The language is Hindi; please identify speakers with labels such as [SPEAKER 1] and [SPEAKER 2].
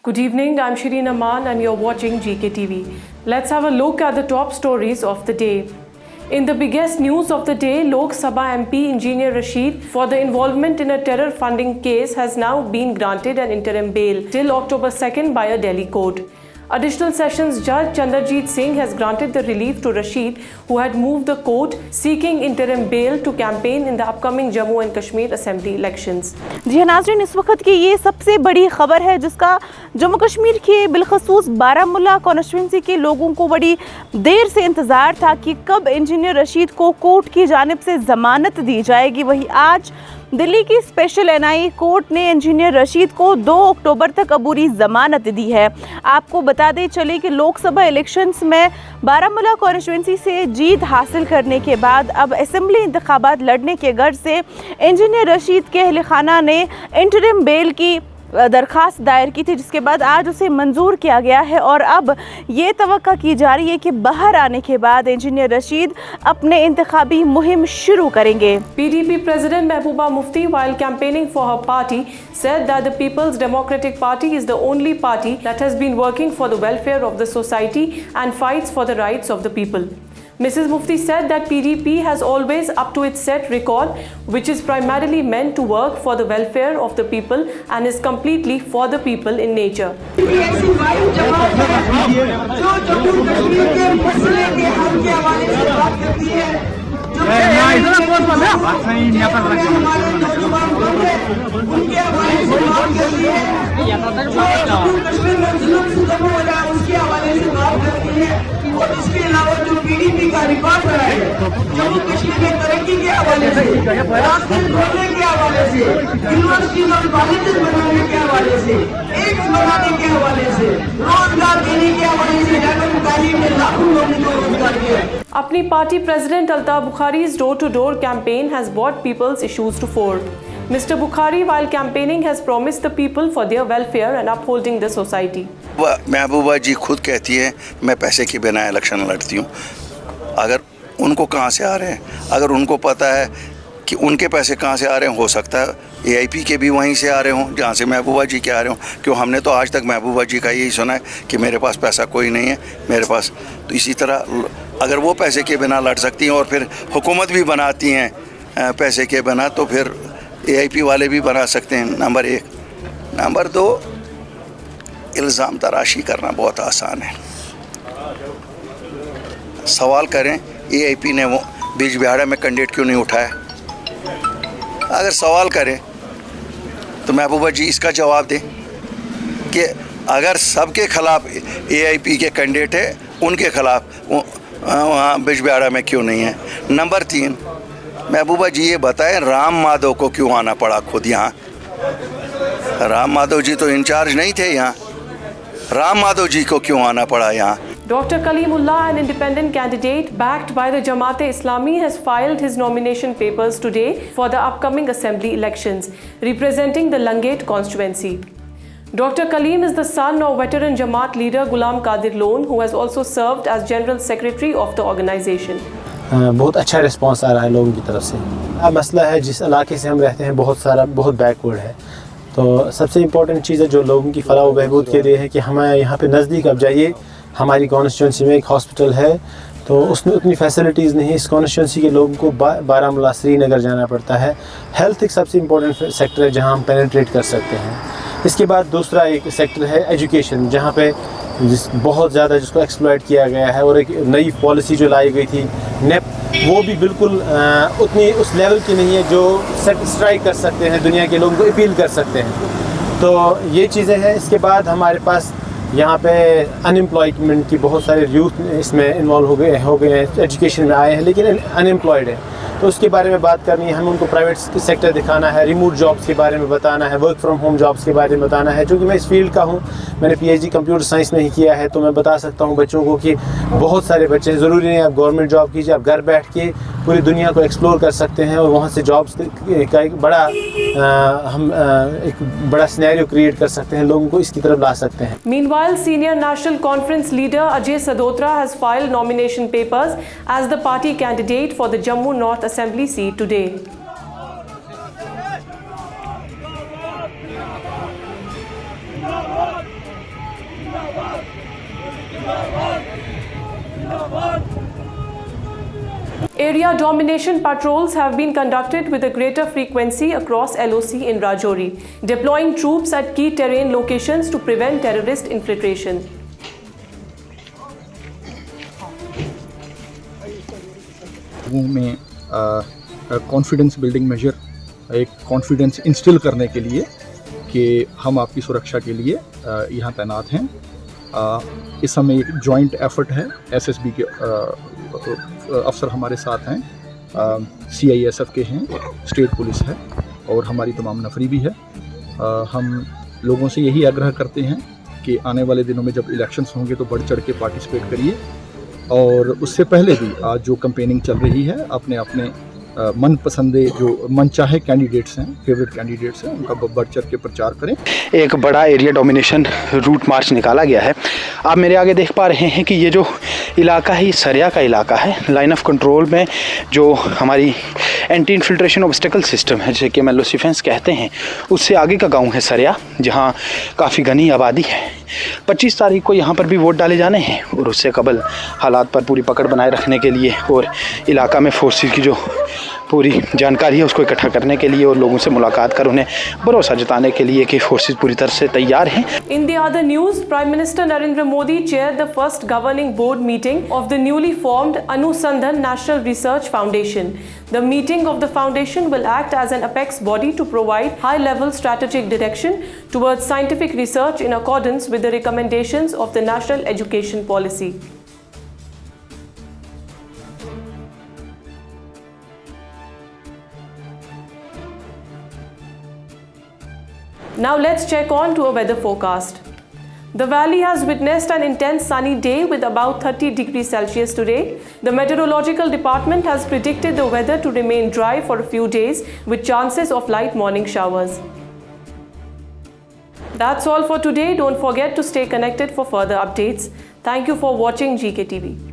[SPEAKER 1] Good evening, I'm Shireen Aman and you're watching GKTV. Let's have a look at the top stories of the day. In the biggest news of the day, Lok Sabha MP Engineer Rashid, for the involvement in a terror funding case, has now been granted an interim bail till October 2nd by a Delhi court. Additional Sessions Judge Chandrajit Singh has granted the relief to Rashid, who had moved the court seeking interim bail to campaign in the upcoming Jammu and Kashmir Assembly elections.
[SPEAKER 2] जी नाज़रीन, इस वक्त की ये सबसे बड़ी खबर है जिसका जम्मू कश्मीर के बिलखसूस बारामुल्ला कॉन्स्टिट्यूंसी के लोगों को बड़ी देर से इंतज़ार था कि कब इंजीनियर रशीद को कोर्ट की जानिब से ज़मानत दी जाएगी। वही आज दिल्ली की स्पेशल एनआई कोर्ट ने इंजीनियर रशीद को 2 अक्टूबर तक अबूरी ज़मानत दी है। आपको बता दें चले कि लोकसभा इलेक्शंस में बारामुल्ला कॉन्स्टिट्यूंसी से जीत हासिल करने के बाद अब असेंबली इंतखाबात लड़ने के गर्ज से इंजीनियर रशीद के अहल खाना ने इंटरिम बेल की दरख्वास्त दायर की थी, जिसके बाद आज उसे मंजूर किया गया है और अब ये तवक्का की जा रही है कि बाहर आने के बाद इंजीनियर रशीद अपने इंतखाबी मुहिम शुरू करेंगे।
[SPEAKER 1] PDP President Mehbooba Mufti, while campaigning for her party, said that the People's Democratic Party is the only party that has been working for the welfare of the society and fights for the rights of the people. Mrs. Mufti said that PDP has always up to its set record, which is primarily meant to work for the welfare of the people and is completely for the people in nature.
[SPEAKER 3] और इसके अलावा जो PDP का रिकॉर्ड बना है, जम्मू कश्मीर में तरक्की के हवाले से, रास्ते खोलने के हवाले से, यूनिवर्सिटीज और कॉलेजेस बनाने के हवाले से, एम्स बनाने के हवाले से, रोजगार देने के हवाले से जाकर तालीम में लाखों लोगों को रोजगार दिया।
[SPEAKER 1] अपनी party president Altaf Bukhari's door-to-door campaign has brought people's issues to fore. Mr. Bukhari, while campaigning, has promised the people for their welfare and upholding the society.
[SPEAKER 4] महबूबा जी खुद कहती है मैं पैसे के बिना इलेक्शन लड़ती हूँ। अगर उनको कहाँ से आ रहे हैं, अगर उनको पता है कि उनके पैसे कहाँ से आ रहे हैं, हो सकता है AIP के भी वहीं से आ रहे हों जहाँ से महबूबा जी के आ रहे हों। क्यों, हमने तो आज तक महबूबा जी का यही सुना है कि मेरे पास पैसा कोई नहीं है मेरे पास। तो इसी तरह अगर वो पैसे के बिना लड़ सकती हैं और फिर हुकूमत भी बनाती हैं पैसे के बिना, तो फिर AIP वाले भी बना सकते हैं। नंबर 1। नंबर 2, इल्ज़ाम तराशी करना बहुत आसान है। सवाल करें AIP ने वो बिजबिहाड़ा में कैंडिडेट क्यों नहीं उठाया। अगर सवाल करें तो महबूबा जी इसका जवाब दें कि अगर सबके खिलाफ AIP के कैंडिडेट है, उनके खिलाफ वहाँ बिजबिहाड़ा में क्यों नहीं है। नंबर 3, महबूबा जी ये बताएं राम माधव को क्यों आना पड़ा खुद यहाँ। राम माधव जी तो इंचार्ज नहीं थे यहाँ, राम माधव जी को क्यों आना पड़ा यहाँ।
[SPEAKER 1] Dr. Kalimullah, an independent candidate backed by the Jamaat-e-Islami, has filed his nomination papers today for the upcoming assembly elections, representing the Langate constituency. Dr. Kaleem is the son of veteran Jamaat leader Ghulam Qadir Lone, who has also served as General Secretary of the organization.
[SPEAKER 5] बहुत अच्छा रिस्पांस आ रहा है लोगों की तरफ से। अब मसला है जिस इलाके से हम रहते हैं बहुत बैकवर्ड है, तो सबसे इम्पोर्टेंट चीज़ है जो लोगों की फलाह व बहबूद के लिए है कि हमें यहाँ पे नज़दीक अब जाइए। हमारी कॉन्स्टिट्यूंसी में एक हॉस्पिटल है तो उसमें उतनी फैसिलिटीज़ नहीं है। इस कॉन्स्टिट्यूंसी के लोगों को बारामुल्ला श्रीनगर जाना पड़ता है। हेल्थ एक सबसे इम्पोर्टेंट सेक्टर है जहाँ हम पेनिट्रेट कर सकते हैं। इसके बाद दूसरा एक सेक्टर है एजुकेशन, जहाँ पे बहुत ज़्यादा जिसको एक्सप्लॉइट किया गया है। और एक नई पॉलिसी जो लाई गई थी नेप, वो भी बिल्कुल उतनी उस लेवल की नहीं है जो स्ट्राइक कर सकते हैं, दुनिया के लोगों को अपील कर सकते हैं। तो ये चीज़ें हैं। इसके बाद हमारे पास यहाँ पे अनएम्प्लॉयमेंट की बहुत सारे यूथ इसमें इन्वॉल्व हो गए हैं, एजुकेशन में आए हैं लेकिन अनएम्प्लॉयड है। तो उसके बारे में बात करनी है, हमें उनको प्राइवेट सेक्टर दिखाना है, रिमोट जॉब्स के बारे में बताना है, वर्क फ्रॉम होम जॉब्स के बारे में बताना है। चूँकि मैं इस फील्ड का हूँ, मैंने PhD कंप्यूटर साइंस में ही किया है, तो मैं बता सकता हूँ बच्चों को कि बहुत सारे बच्चे, ज़रूरी नहीं आप गवर्नमेंट जॉब कीजिए, आप घर बैठ के पूरी दुनिया को एक्सप्लोर कर सकते हैं और वहाँ से जॉब्स का एक बड़ा सिनेरियो क्रिएट कर सकते हैं, लोगों को इसकी तरफ ला सकते हैं।
[SPEAKER 1] Meanwhile, senior National Conference leader Ajay Sadotra has filed nomination papers as the party candidate for the Jammu North Assembly seat today. Area domination patrols have been conducted with a greater frequency across LOC in Rajouri, deploying troops at key terrain locations to prevent terrorist infiltration.
[SPEAKER 6] लोगों में कॉन्फिडेंस बिल्डिंग मेजर, एक कॉन्फिडेंस इंस्टिल करने के लिए कि हम आपकी सुरक्षा के लिए यहाँ तैनात हैं। इस समय एक जॉइंट एफर्ट है, एसएसबी के अफसर हमारे साथ हैं, सीआईएसएफ के हैं, स्टेट पुलिस है और हमारी तमाम नफरी भी है। हम लोगों से यही आग्रह करते हैं कि आने वाले दिनों में जब इलेक्शंस होंगे तो बढ़ चढ़ के पार्टिसिपेट करिए और उससे पहले भी आज जो कैंपेनिंग चल रही है अपने अपने मन पसंदे जो मनचाहे कैंडिडेट्स हैं, फेवरेट कैंडिडेट्स हैं, उनका बढ़ चढ़ के प्रचार करें।
[SPEAKER 7] एक बड़ा एरिया डोमिनेशन रूट मार्च निकाला गया है। आप मेरे आगे देख पा रहे हैं कि ये जो इलाका है ये सरिया का इलाका है। लाइन ऑफ कंट्रोल में जो हमारी एंटी इन्फिल्ट्रेशन ऑब्स्टेकल सिस्टम है, जिसे कि LOC डिफेंस कहते हैं, उससे आगे का गांव है सरिया, जहां काफ़ी घनी आबादी है। 25 तारीख को यहाँ पर भी वोट डाले जाने हैं और उससे कबल हालात पर पूरी पकड़ बनाए रखने के लिए और इलाका में फोर्सेस की जो पूरी जानकारी है उसको इकट्ठा करने के लिए और लोगों से मुलाकात कर उन्हें भरोसा जताने के लिए कि फोर्सेस पूरी तरह से तैयार हैं।
[SPEAKER 1] In the other news, Prime Minister Narendra Modi chaired the first governing board meeting of the newly formed Anusandhan National Research Foundation. The meeting of the foundation will act as an apex body to provide high-level strategic direction towards scientific research in accordance with the recommendations of the National Education Policy. Now let's check on to a weather forecast. The valley has witnessed an intense sunny day with about 30 degrees Celsius today. The meteorological department has predicted the weather to remain dry for a few days with chances of light morning showers. That's all for today. Don't forget to stay connected for further updates. Thank you for watching GKTV.